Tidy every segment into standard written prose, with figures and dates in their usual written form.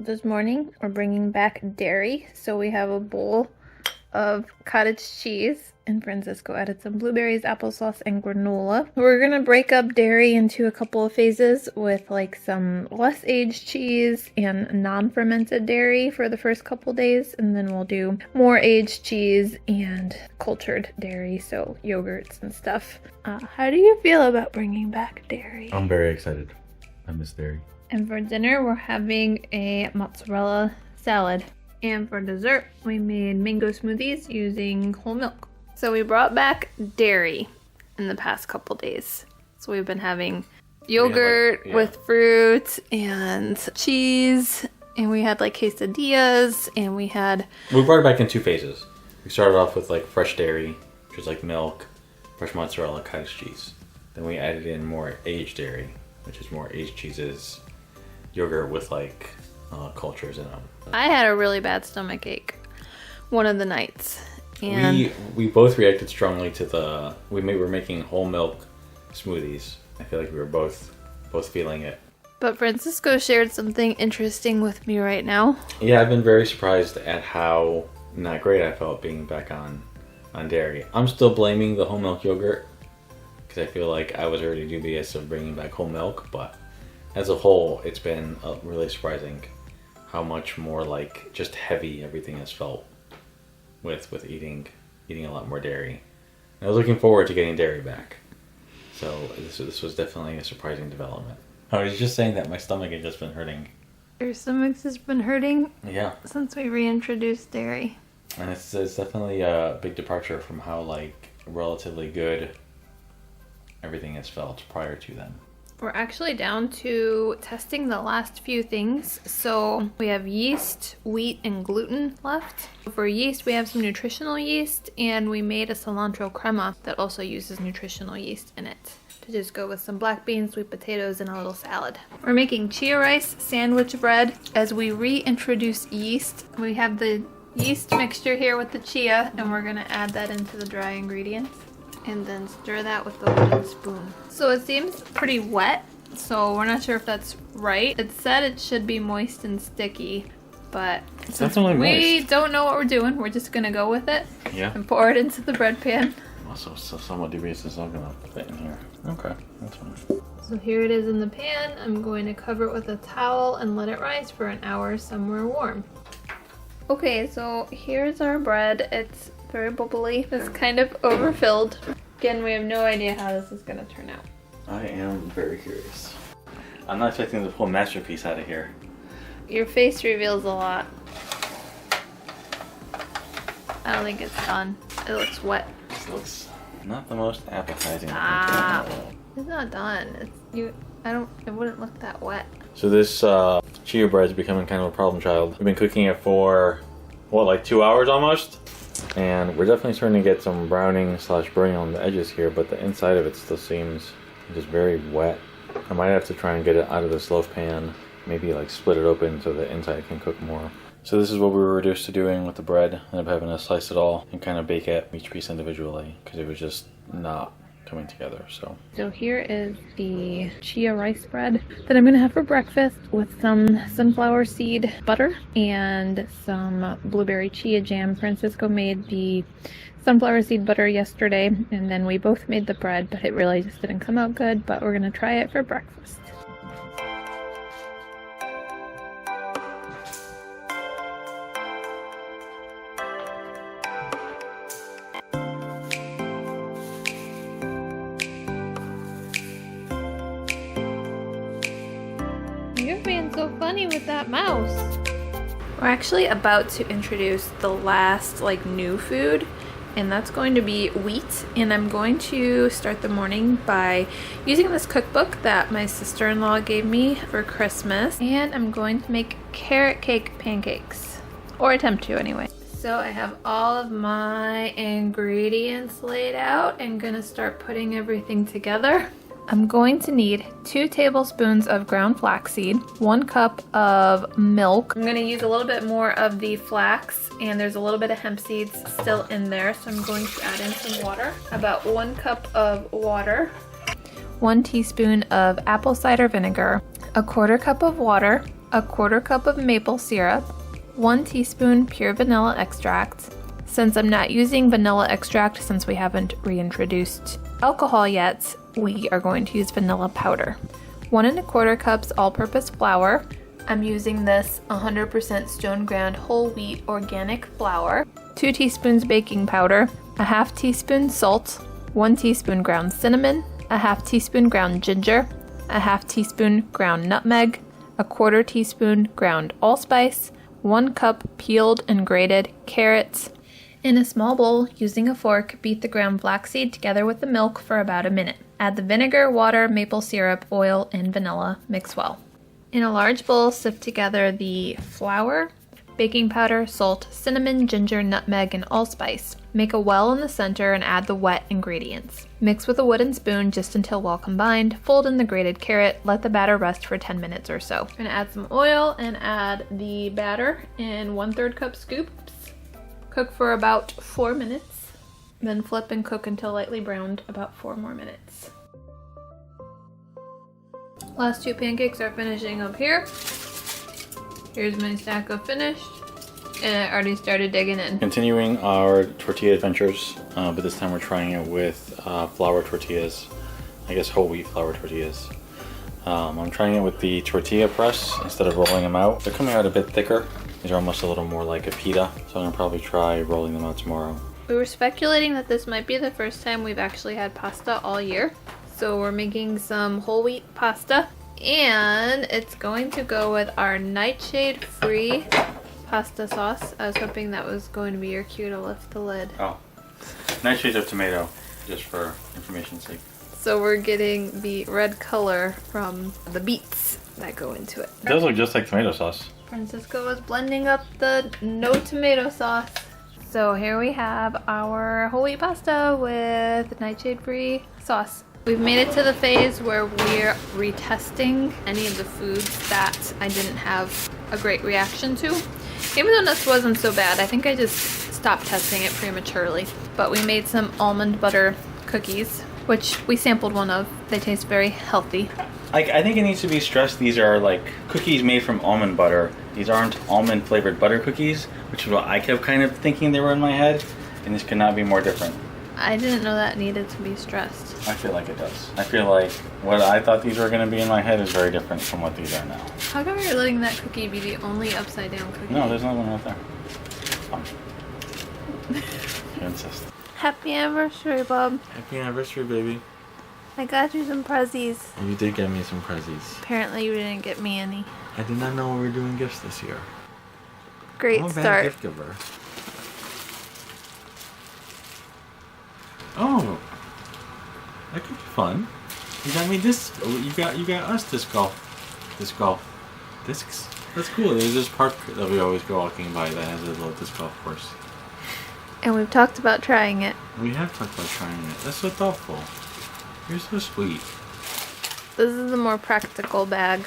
This morning we're bringing back dairy, so we have a bowl of cottage cheese, and Francisco added some blueberries, applesauce, and granola. We're gonna break up dairy into a couple of phases with like some less aged cheese and non-fermented dairy for the first couple days, and then we'll do more aged cheese and cultured dairy, so yogurts and stuff. How do you feel about bringing back dairy? I'm very excited. I miss dairy. And for dinner, we're having a mozzarella salad. And for dessert, we made mango smoothies using whole milk. So we brought back dairy in the past couple days. So we've been having yogurt with fruit and cheese. And we had like quesadillas, and we brought it back in two phases. We started off with like fresh dairy, which is like milk, fresh mozzarella, cottage cheese. Then we added in more aged dairy, which is more aged cheeses, yogurt with like cultures in them. I had a really bad stomach ache one of the nights, and we both reacted strongly to we're making whole milk smoothies. I feel like we were both feeling it. But Francisco shared something interesting with me right now. Yeah, I've been very surprised at how not great I felt being back on dairy. I'm still blaming the whole milk yogurt because I feel like I was already dubious of bringing back whole milk, but as a whole, it's been really surprising how much more like just heavy everything has felt with eating a lot more dairy. And I was looking forward to getting dairy back. So this was definitely a surprising development. I was just saying that my stomach had just been hurting. Your stomach's just been hurting? Yeah. Since we reintroduced dairy. And it's definitely a big departure from how like relatively good everything has felt prior to then. We're actually down to testing the last few things. So we have yeast, wheat, and gluten left. For yeast, we have some nutritional yeast, and we made a cilantro crema that also uses nutritional yeast in it to just go with some black beans, sweet potatoes, and a little salad. We're making chia rice sandwich bread as we reintroduce yeast. We have the yeast mixture here with the chia, and we're gonna add that into the dry ingredients. And then stir that with the wooden spoon. So it seems pretty wet, so we're not sure if that's right. It said it should be moist and sticky, but since we don't know what we're doing, we're just gonna go with it. Yeah. And pour it into the bread pan. Also, somewhat dubious is not gonna fit in here. Okay, that's fine. So here it is in the pan. I'm going to cover it with a towel and let it rise for an hour somewhere warm. Okay, so here's our bread. It's very bubbly. It's kind of overfilled. Again, we have no idea how this is gonna turn out. I am very curious. I'm not expecting to pull a masterpiece out of here. Your face reveals a lot. I don't think it's done. It looks wet. This looks not the most appetizing. It's not done. It wouldn't look that wet. So this chia bread is becoming kind of a problem child. We've been cooking it for, what, like 2 hours almost? And we're definitely starting to get some browning / burning on the edges here, but the inside of it still seems just very wet. I might have to try and get it out of this loaf pan, maybe like split it open so the inside can cook more. So this is what we were reduced to doing with the bread. Ended up having to slice it all and kind of bake it each piece individually because it was just not coming together. So here is the chia rice bread that I'm gonna have for breakfast with some sunflower seed butter and some blueberry chia jam. Francisco made the sunflower seed butter yesterday, and then we both made the bread, but it really just didn't come out good, but we're gonna try it for breakfast. You're being so funny with that mouse. We're actually about to introduce the last new food, and that's going to be wheat. And I'm going to start the morning by using this cookbook that my sister-in-law gave me for Christmas, and I'm going to make carrot cake pancakes, or attempt to anyway. So I have all of my ingredients laid out and gonna start putting everything together. I'm going to need 2 tablespoons of ground flaxseed, 1 cup of milk. I'm going to use a little bit more of the flax, and there's a little bit of hemp seeds still in there, so I'm going to add in some water. About 1 cup of water, 1 teaspoon of apple cider vinegar, 1/4 cup of water, a 1/4 cup of maple syrup, 1 teaspoon pure vanilla extract. Since I'm not using vanilla extract since we haven't reintroduced alcohol yet, we are going to use vanilla powder. 1 1/4 cups all-purpose flour. I'm using this 100% stone ground whole wheat organic flour. 2 teaspoons baking powder, a 1/2 teaspoon salt, 1 teaspoon ground cinnamon, a 1/2 teaspoon ground ginger, a 1/2 teaspoon ground nutmeg, a 1/4 teaspoon ground allspice, 1 cup peeled and grated carrots. In a small bowl, using a fork, beat the ground flaxseed together with the milk for about a minute. Add the vinegar, water, maple syrup, oil, and vanilla. Mix well. In a large bowl, sift together the flour, baking powder, salt, cinnamon, ginger, nutmeg, and allspice. Make a well in the center and add the wet ingredients. Mix with a wooden spoon just until well combined. Fold in the grated carrot. Let the batter rest for 10 minutes or so. I'm gonna add some oil and add the batter in 1/3 cup scoops. Cook for about 4 minutes. Then flip and cook until lightly browned, about 4 more minutes. Last 2 pancakes are finishing up here. Here's my stack of finished, and I already started digging in. Continuing our tortilla adventures, but this time we're trying it with flour tortillas. I guess whole wheat flour tortillas. I'm trying it with the tortilla press instead of rolling them out. They're coming out a bit thicker. These are almost a little more like a pita, so I'm gonna probably try rolling them out tomorrow. We were speculating that this might be the first time we've actually had pasta all year. So we're making some whole wheat pasta, and it's going to go with our nightshade-free pasta sauce. I was hoping that was going to be your cue to lift the lid. Oh, nightshades of tomato, just for information's sake. So we're getting the red color from the beets that go into it. It does look just like tomato sauce. Francisco was blending up the no tomato sauce. So here we have our whole wheat pasta with nightshade-free sauce. We've made it to the phase where we're retesting any of the foods that I didn't have a great reaction to. Even though this wasn't so bad, I think I just stopped testing it prematurely. But we made some almond butter cookies, which we sampled one of. They taste very healthy. I think it needs to be stressed, these are like cookies made from almond butter. These aren't almond flavored butter cookies, which is what I kept kind of thinking they were in my head, and this could not be more different. I didn't know that needed to be stressed. I feel like it does. I feel like what I thought these were going to be in my head is very different from what these are now. How come you're letting that cookie be the only upside down cookie? No, there's another one right there. Fine. You insist. Happy anniversary, Bob. Happy anniversary, baby. I got you some prezzies. You did get me some prezzies. Apparently you didn't get me any. I did not know we were doing gifts this year. Great I'm a bad start. gift giver. Oh, that could be fun. You got me this. You got us disc golf. Discs. That's cool. There's this park that we always go walking by that has a little disc golf course. And we've talked about trying it. We have talked about trying it. That's so thoughtful. You're so sweet. This is the more practical bag.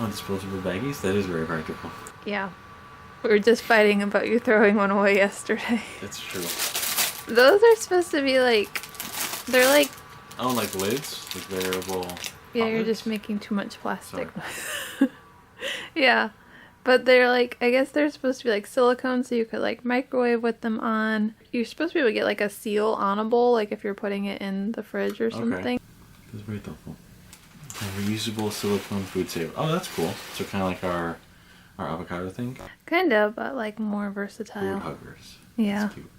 Oh, disposable baggies? That is very practical. Yeah. We were just fighting about you throwing one away yesterday. That's true. Those are supposed to be like, they're like... Oh, like lids? Like variable... Yeah, you're just making too much plastic. Yeah. But they're like, I guess they're supposed to be like silicone so you could like microwave with them on. You're supposed to be able to get like a seal on a bowl, like if you're putting it in the fridge or something. That's very thoughtful. A reusable silicone food saver. Oh, that's cool. So kind of like our avocado thing? Kind of, but like more versatile. Food huggers. Yeah. That's cute.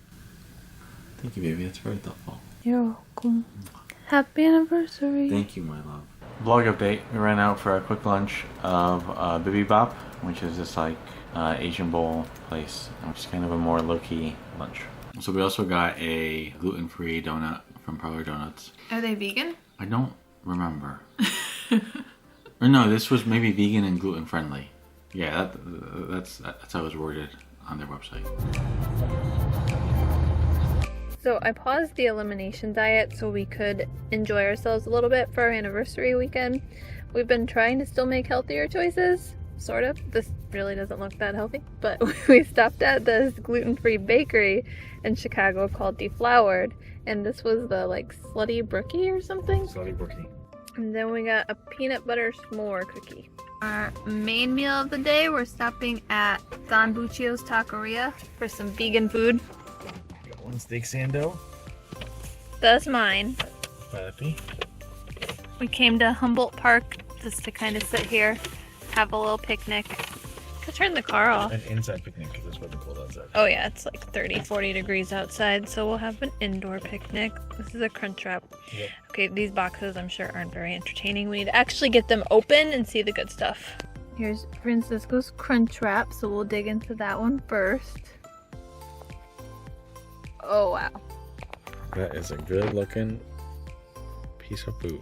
Thank you, baby. That's very thoughtful. You're welcome. Happy anniversary. Thank you, my love. Vlog update. We ran out for a quick lunch of bibimbap, which is this like Asian bowl place, which is kind of a more low-key lunch. So we also got a gluten-free donut from Parlor Donuts. Are they vegan? I don't remember. Or no, this was maybe vegan and gluten-friendly. Yeah, that's how it was worded on their website. So I paused the elimination diet so we could enjoy ourselves a little bit for our anniversary weekend. We've been trying to still make healthier choices, sort of. This really doesn't look that healthy, but we stopped at this gluten-free bakery in Chicago called Defloured, and this was the like Slutty Brookie or something. Slutty Brookie. And then we got a peanut butter s'more cookie. Our main meal of the day, we're stopping at Don Bucio's Taqueria for some vegan food. Got one steak sando. That's mine. Happy. We came to Humboldt Park just to kind of sit here, have a little picnic. Could turn the car off. An inside picnic because it's fucking cold outside. Oh yeah, it's like 30, 40 degrees outside, so we'll have an indoor picnic. This is a crunch wrap. Yep. Okay, these boxes I'm sure aren't very entertaining. We need to actually get them open and see the good stuff. Here's Francisco's crunch wrap, so we'll dig into that one first. Oh wow. That is a good looking piece of food.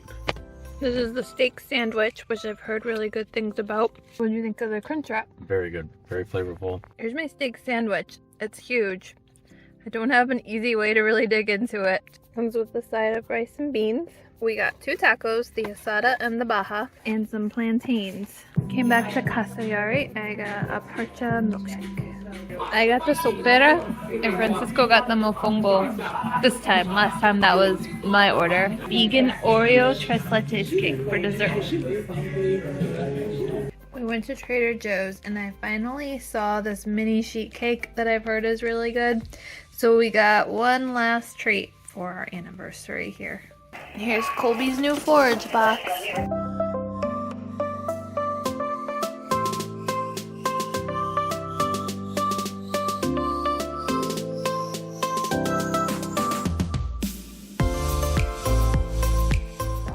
This is the steak sandwich, which I've heard really good things about. What do you think of the crunch wrap? Very good. Very flavorful. Here's my steak sandwich. It's huge. I don't have an easy way to really dig into it. Comes with a side of rice and beans. We got 2 tacos, the asada and the baja, and some plantains. Came back to Casa Yari. I got a parcha milkshake. I got the sopera, and Francisco got the mofongo this time. Last time that was my order. Vegan Oreo tres leches cake for dessert. We went to Trader Joe's and I finally saw this mini sheet cake that I've heard is really good. So we got one last treat for our anniversary here. Here's Colby's new forage box.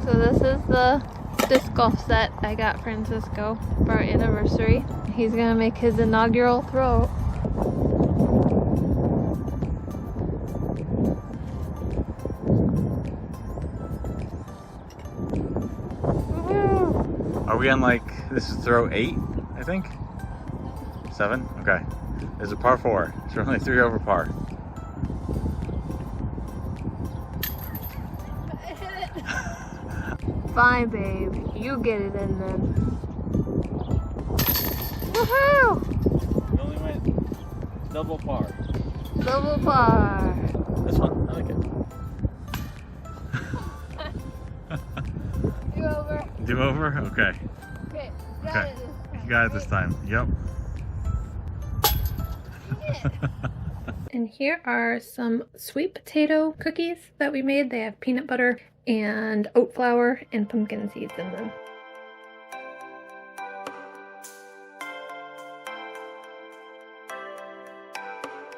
So this is the disc golf set I got Francisco for our anniversary. He's gonna make his inaugural throw. Are we on like, this is throw 8, I think? 7? Okay. There's a par 4. It's only 3 over par. Fine, babe. You get it in then. Woohoo! We only went double par. Double par. This one, I like it. Do over. Do over? Okay. Okay. Okay. You got it this time. Yep. And here are some sweet potato cookies that we made. They have peanut butter and oat flour and pumpkin seeds in them.